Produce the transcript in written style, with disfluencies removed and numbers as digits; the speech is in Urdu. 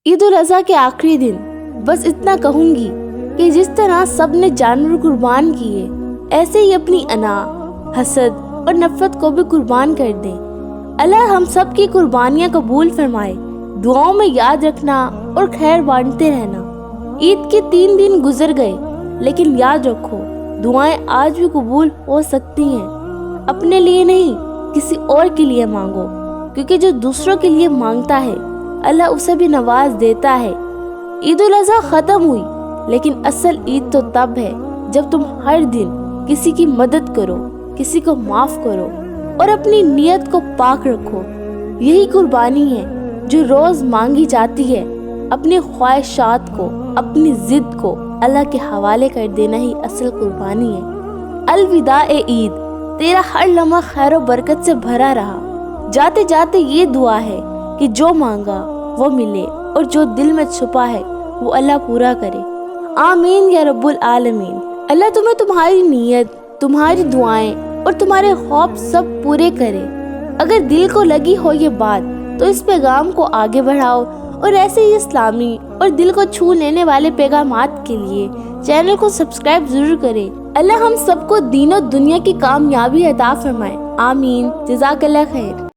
عید الاضحیٰ کے آخری دن بس اتنا کہوں گی کہ جس طرح سب نے جانور قربان کیے، ایسے ہی اپنی انا، حسد اور نفرت کو بھی قربان کر دیں۔ اللہ ہم سب کی قربانیاں قبول فرمائے۔ دعاؤں میں یاد رکھنا اور خیر بانٹتے رہنا۔ عید کے 3 دن گزر گئے، لیکن یاد رکھو دعائیں آج بھی قبول ہو سکتی ہیں۔ اپنے لیے نہیں، کسی اور کے لیے مانگو، کیونکہ جو دوسروں کے لیے مانگتا ہے اللہ اسے بھی نواز دیتا ہے۔ عید الاضحیٰ ختم ہوئی، لیکن اصل عید تو تب ہے جب تم ہر دن کسی کی مدد کرو، کسی کو معاف کرو اور اپنی نیت کو پاک رکھو۔ یہی قربانی ہے جو روز مانگی جاتی ہے۔ اپنی خواہشات کو، اپنی ضد کو اللہ کے حوالے کر دینا ہی اصل قربانی ہے۔ الوداع اے عید، تیرا ہر لمحہ خیر و برکت سے بھرا رہا۔ جاتے جاتے یہ دعا ہے کہ جو مانگا وہ ملے اور جو دل میں چھپا ہے وہ اللہ پورا کرے۔ آمین یا رب العالمین۔ اللہ تمہیں تمہاری نیت، تمہاری دعائیں اور تمہارے خواب سب پورے کرے۔ اگر دل کو لگی ہو یہ بات تو اس پیغام کو آگے بڑھاؤ، اور ایسے ہی اسلامی اور دل کو چھو لینے والے پیغامات کے لیے چینل کو سبسکرائب ضرور کریں۔ اللہ ہم سب کو دین و دنیا کی کامیابی عطا فرمائے۔ آمین۔ جزاک اللہ خیر۔